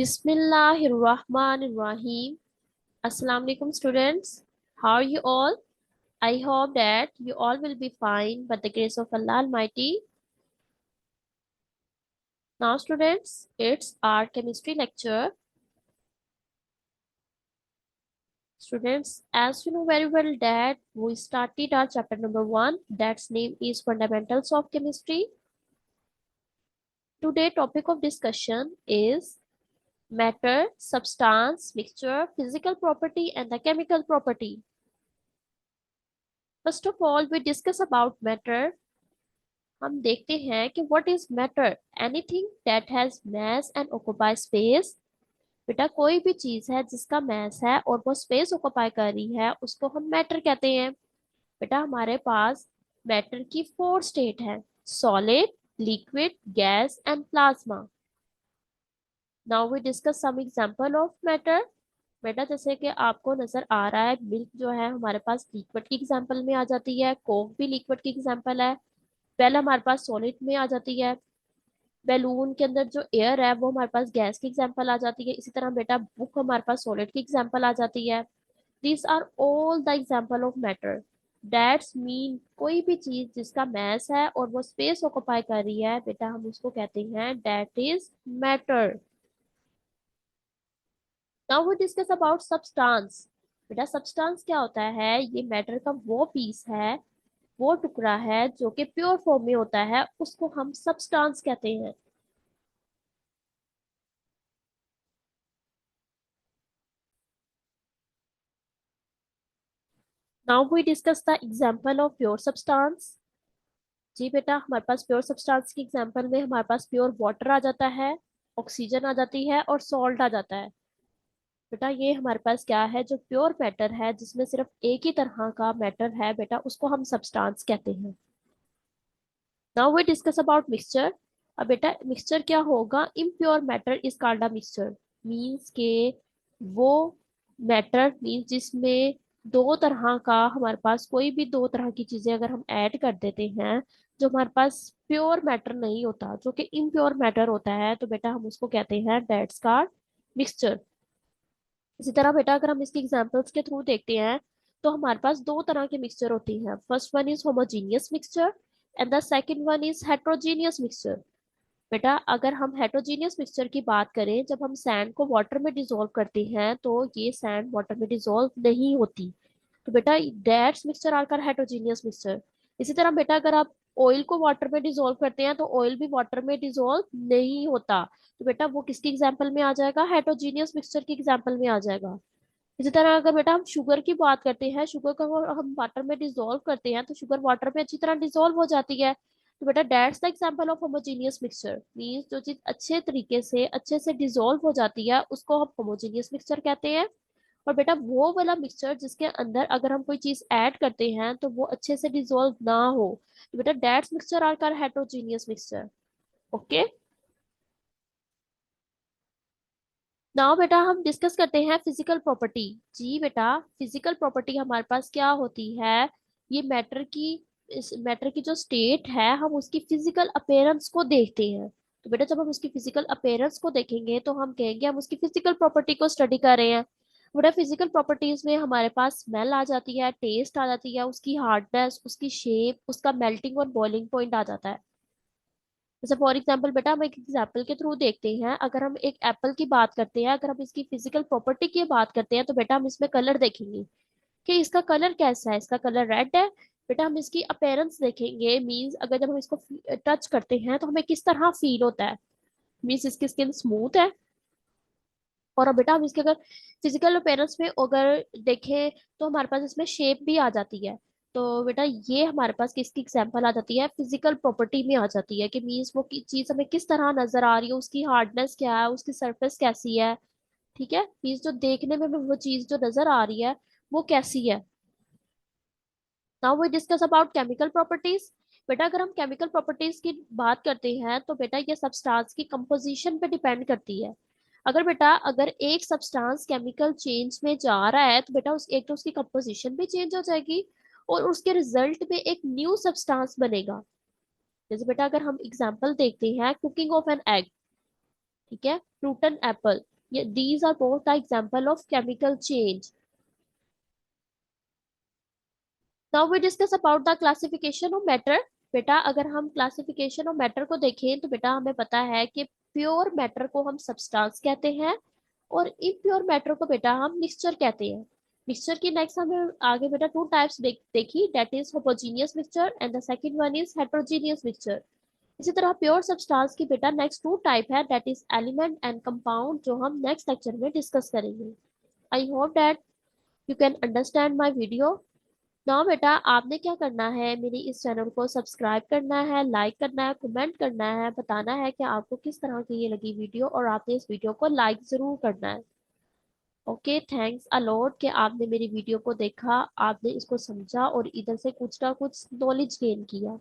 Bismillahirrahmanirrahim. Assalamu alaikum students. How are you all? I hope that you all will be fine by the grace of Allah Almighty. Now students, it's our chemistry lecture. Students, as you know very well that we started our chapter number 1, that's name is Fundamentals of Chemistry. Today topic of discussion is matter, substance, mixture, physical property and the chemical property. First of all, we discuss about matter. हम देखते हैं कि what is matter? Anything that has mass and occupy space. बेटा कोई भी चीज है जिसका mass है और वो space occupy कर रही है उसको हम matter कहते हैं. बेटा हमारे पास matter की 4 state है: solid, liquid, gas and plasma. Now we discuss some example of matter. बेटा जैसे कि आपको नजर आ रहा है मिल्क जो है हमारे पास लिक्विड की एग्जांपल में आ जाती है, कोक भी लिक्विड की एग्जांपल है, पहले हमारे पास सॉलिड में आ जाती है, बैलून के अंदर जो एयर है वो हमारे पास गैस की एग्जांपल आ जाती है, इसी तरह बेटा बुक हमारे पास सॉलिड की एग्जांपल आ जाती है. These are all the example of matter. That's mean कोई भी चीज जिसका मैस है और वो स्पेस ऑक्यूपाई कर रही है बेटा हम उसको कहते हैं that is matter. Now we discuss about substance. बेटा सब्सटेंस क्या होता है? ये मैटर का वो पीस है, वो टुकड़ा है जो कि प्योर फॉर्म में होता है, उसको हम सब्सटेंस कहते हैं. Now we discuss the example of pure substance. जी बेटा हमारे पास प्योर सब्सटेंस की एग्जांपल में हमारे पास प्योर वाटर आ जाता है, ऑक्सीजन आ जाती है और सॉल्ट आ जाता है. बेटा ये हमारे पास क्या है? जो प्योर मैटर है जिसमें सिर्फ एक ही तरह का मैटर है बेटा उसको हम सब्सटेंस कहते हैं. Now we discuss about mixture. अब बेटा मिक्सचर क्या होगा? Impure matter is called a mixture. Means के वो मैटर मींस जिसमें दो तरह का हमारे पास कोई भी दो तरह की चीजें अगर हम ऐड कर देते हैं जो हमारे पास प्योर मैटर नहीं होता, जो कि इम्प्योर मैटर होता है, तो बेटा हम उसको कहते हैं दैट्स कॉल्ड मिक्सचर. इसी तरह बेटा अगर हम इसके एग्जांपल्स के थ्रू देखते हैं तो हमारे पास दो तरह के मिक्सचर होती हैं. First one is homogeneous mixture and the second one is heterogeneous mixture. बेटा अगर हम हेट्रोजीनियस मिक्सचर की बात करें, जब हम सैंड को वाटर में डिसॉल्व करते हैं तो ये सैंड वाटर में डिसॉल्व नहीं होती, तो बेटा that's mixture are called heterogeneous mixture. इसी तरह बेटा अगर आप ऑयल को वाटर में डिसॉल्व करते हैं तो ऑयल भी वाटर में डिसॉल्व नहीं होता, तो बेटा वो किसकी एग्जांपल में आ जाएगा? हेट्रोजीनियस मिक्सचर की एग्जांपल में आ जाएगा. इसी तरह अगर बेटा हम शुगर की बात करते हैं, शुगर को अगर हम वाटर में डिसॉल्व करते हैं तो शुगर वाटर में अच्छी तरह डिसॉल्व हो जाती है, तो बेटा that's the example of homogeneous mixture. Means जो चीज अच्छे तरीके से अच्छे से डिसॉल्व हो जाती है उसको हम होमोजेनियस मिक्सचर कहते हैं. और बेटा वो वाला मिक्सचर जिसके अंदर अगर हम कोई चीज ऐड करते हैं तो वो अच्छे से डिसॉल्व ना हो, तो बेटा that's mixture are called heterogeneous mixture. Okay. Now बेटा हम डिस्कस करते हैं फिजिकल प्रॉपर्टी. जी बेटा फिजिकल प्रॉपर्टी हमारे पास क्या होती है? ये मैटर की इस मैटर की जो स्टेट है हम उसकी फिजिकल अपीयरेंस को देखते हैं. तो बेटा जब हम उसकी फिजिकल अपीयरेंस को देखेंगे तो हम कहेंगे हम उसकी फिजिकल प्रॉपर्टी को स्टडी कर रहे हैं. बेटा फिजिकल प्रॉपर्टीज में हमारे पास स्मेल आ जाती है, टेस्ट आ जाती है, उसकी हार्डनेस, उसकी शेप, उसका मेल्टिंग और बॉइलिंग पॉइंट आ जाता है. जैसे फॉर एग्जाम्पल बेटा हम एक एग्जाम्पल के थ्रू देखते हैं. अगर हम एक एप्पल की बात करते हैं, अगर हम इसकी फिजिकल प्रॉपर्टी की बात करते हैं तो बेटा हम इसमें कलर देखेंगे कि इसका कलर कैसा है. इसका कलर रेड है. बेटा हम इसकी अपेयरेंस देखेंगे, मींस अगर जब हम इसको टच करते हैं तो हमें किस तरह फील होता है. मींस इसकी स्किन स्मूथ है. और अब बेटा हम इसके अगर फिजिकल अपेयरेंस में अगर देखें तो हमारे पास इसमें शेप भी आ जाती है. तो बेटा ये हमारे पास किसकी एग्जांपल आ जाती है? फिजिकल प्रॉपर्टी में आ जाती है कि मीन्स वो चीज हमें किस तरह नजर आ रही है, उसकी हार्डनेस क्या है, उसकी सरफेस कैसी है. ठीक है, मीन्स जो देखने में वो चीज जो नजर आ रही है वो कैसी है. Now we discuss about chemical properties. बेटा अगर हम केमिकल प्रॉपर्टीज की बात करते हैं तो बेटा ये सब्सटेंस की कंपोजिशन पे डिपेंड करती है. अगर बेटा अगर एक सब्सटेंस केमिकल चेंज में जा रहा है तो बेटा उस एक तो उसकी कंपोजिशन भी चेंज हो जाएगी और उसके रिजल्ट में एक न्यू सब्सटेंस बनेगा. जैसे बेटा अगर हम एग्जांपल देखते हैं कुकिंग ऑफ एन एग, ठीक है, fruit an apple. these are both the example of chemical change. Now we discuss about the classification of matter. बेटा अगर हम क्लासिफिकेशन ऑफ मैटर को देखें तो बेटा हमें पता है कि प्योर मैटर को हम सब्सटेंस कहते हैं और इम्प्योर मैटर को बेटा हम मिक्सचर कहते हैं। मिक्सचर की नेक्स्ट हमें आगे बेटा टू टाइप्स देखी, that is homogeneous mixture and the second one is heterogeneous mixture. इसी तरह प्योर सब्सटेंस की बेटा नेक्स्ट टू टाइप है, that is element and compound, जो हम नेक्स्ट लेक्चर में डिस्कस करेंगे। I hope that you can understand my video. ना बेटा आपने क्या करना है, मेरी इस चैनल को सब्सक्राइब करना है, लाइक करना है, कमेंट करना है, बताना है कि आपको किस तरह की ये लगी वीडियो और आपने इस वीडियो को लाइक जरूर करना है। ओके, थैंक्स अलॉट कि आपने मेरी वीडियो को देखा, आपने इसको समझा और इधर से कुछ ना कुछ नॉलेज गेन किया।